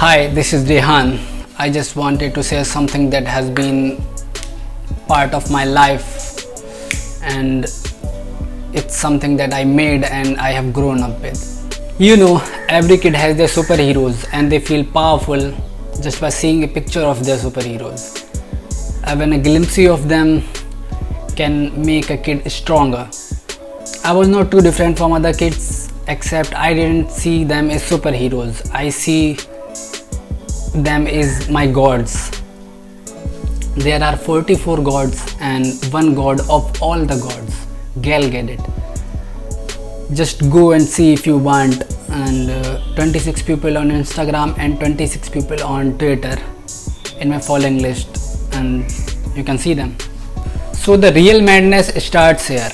Hi, this is Rehan. I just wanted to say something that has been part of my life, and it's something that I made and I have grown up with. Every kid has their superheroes and they feel powerful just by seeing a picture of their superheroes. Even a glimpse of them can make a kid stronger. I was not too different from other kids, except I didn't see them as superheroes. I see them as my gods. There are 44 gods and one god of all the gods, Gal Gadot. Just go and see if you want, and 26 people on Instagram and 26 people on Twitter in my following list, and you can see them. So the real madness starts here.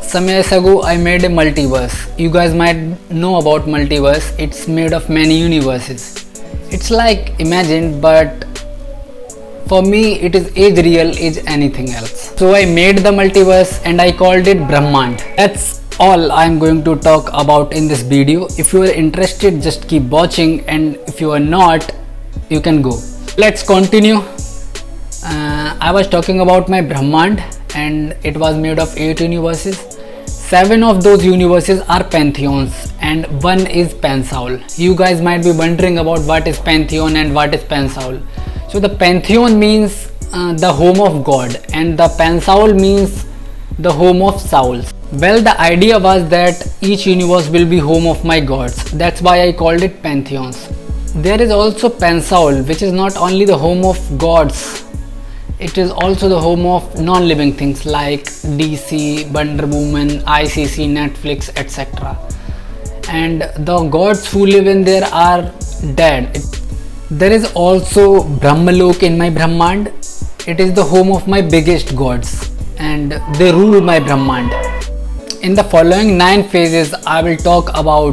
Some years ago I made a multiverse. You guys might know about multiverse. It's made of many universes. It's like imagined, but for me it is as real as anything else. So I made the multiverse and I called it Brahmand. That's all I'm going to talk about in this video. If you are interested, just keep watching, and if you are not, you can go. Let's continue. I was talking about my Brahmand, and it was made of 8 universes. 7 of those universes are pantheons and 1 is Pansaul. You guys might be wondering about what is pantheon and what is Pansaul. So the pantheon means the home of God, and the Pansaul means the home of souls. Well, the idea was that each universe will be home of my gods. That's why I called it pantheons. There is also Pansaul, which is not only the home of gods, it is also the home of non-living things like DC, Wonder Woman, ICC, Netflix, etc. And the gods who live in there are dead. There is also Brahmalok in my Brahmand. It is the home of my biggest gods, and they rule my Brahmand. In the following 9 phases, I will talk about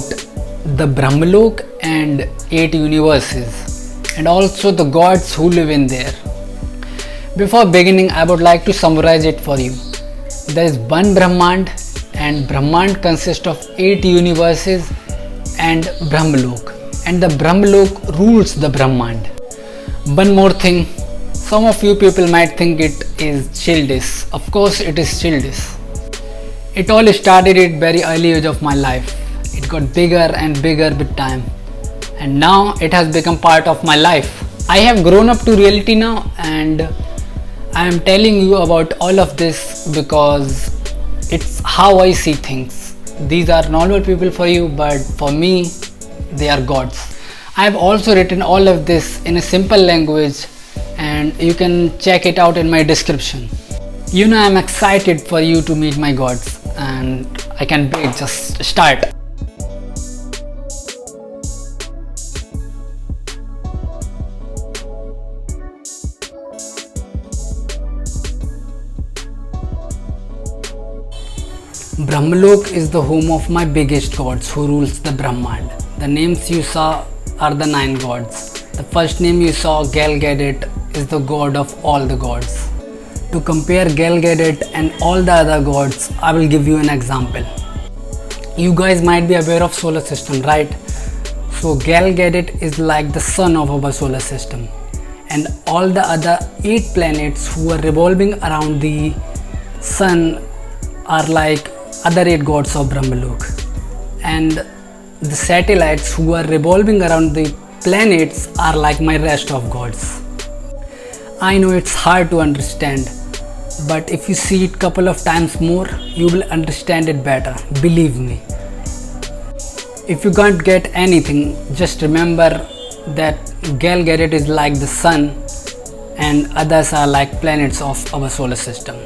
the Brahmalok and 8 universes, and also the gods who live in there. Before beginning, I would like to summarize it for you. There is one Brahmand, and Brahmand consists of 8 universes and Brahmalok, and the Brahmalok rules the Brahmand. One more thing, some of you people might think it is childish. Of course it is childish. It all started at very early age of my life. It got bigger and bigger with time, and now it has become part of my life. I have grown up to reality now, and I am telling you about all of this because it's how I see things. These are normal people for you, but for me, they are gods. I have also written all of this in a simple language, and you can check it out in my description. I'm excited for you to meet my gods, and I can wait. Just start. Brahmalok is the home of my biggest gods who rules the Brahmand. The names you saw are the 9 gods. The first name you saw, Gal Gadot, is the god of all the gods. To compare Gal Gadot and all the other gods, I will give you an example. You guys might be aware of solar system, right? So Gal Gadot is like the sun of our solar system, and all the other 8 planets who are revolving around the sun are like other 8 gods of Brahmalok, and the satellites who are revolving around the planets are like my rest of gods. I know it's hard to understand, but if you see it couple of times more, you will understand it better, believe me. If you can't get anything, just remember that Gal Gadot is like the sun and others are like planets of our solar system.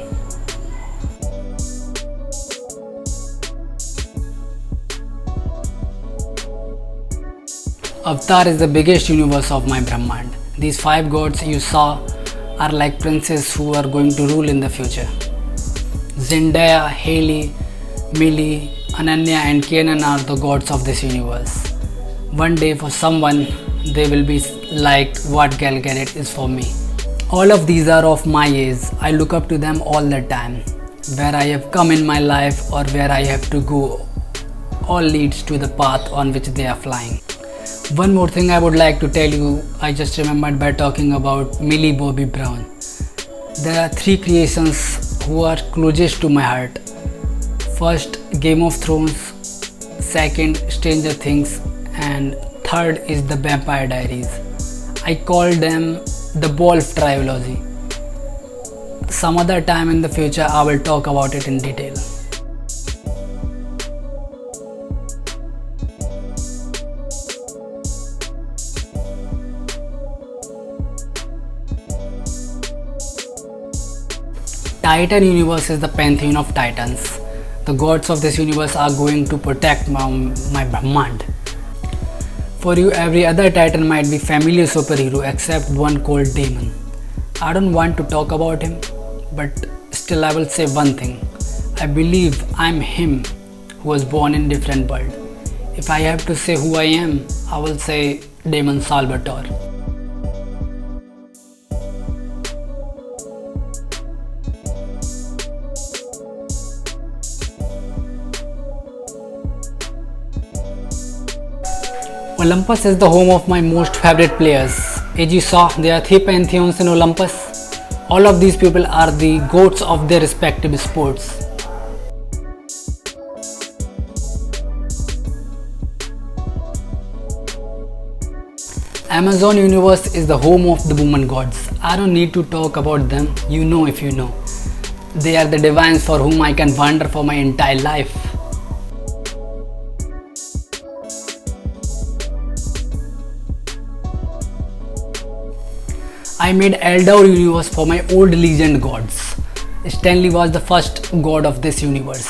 Avatar is the biggest universe of my Brahmand. These 5 gods you saw are like princes who are going to rule in the future. Zendaya, Hailey, Millie, Ananya and Kanan are the gods of this universe. One day for someone, they will be like what Gal Gadot is for me. All of these are of my age. I look up to them all the time. Where I have come in my life or where I have to go, all leads to the path on which they are flying. One more thing I would like to tell you, I just remembered by talking about Millie Bobby Brown. There are three creations who are closest to my heart. First, Game of Thrones, second, Stranger Things, and third is The Vampire Diaries. I call them the Wolf Trilogy. Some other time in the future I will talk about it in detail. Titan universe is the pantheon of titans. The gods of this universe are going to protect my Brahmand. For you, every other titan might be familiar superhero except one called Daemon. I don't want to talk about him, but still I will say one thing. I believe I'm him who was born in different world. If I have to say who I am, I will say Daemon Salvatore. Olympus is the home of my most favorite players. As you saw, there are three pantheons in Olympus. All of these people are the goats of their respective sports. Amazon universe is the home of the woman gods. I don't need to talk about them, you know if you know. They are the divines for whom I can wander for my entire life. I made Eldar universe for my old legend gods. Stanley was the first god of this universe.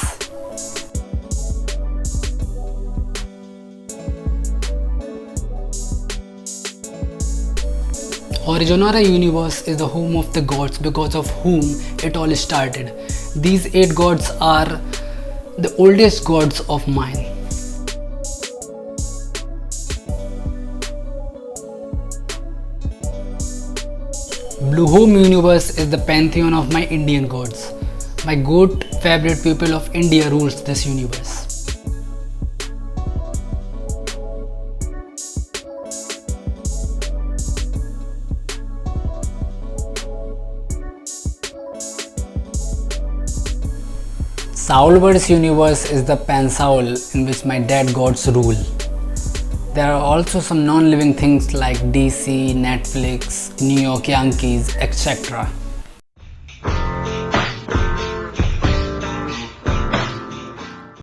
Horizonera universe is the home of the gods because of whom it all started. These 8 gods are the oldest gods of mine. Blue Home universe is the pantheon of my Indian gods. My goat favorite people of India rules this universe. Soulverse universe is the Pansaul in which my dead gods rule. There are also some non-living things like DC, Netflix, New York Yankees, etc.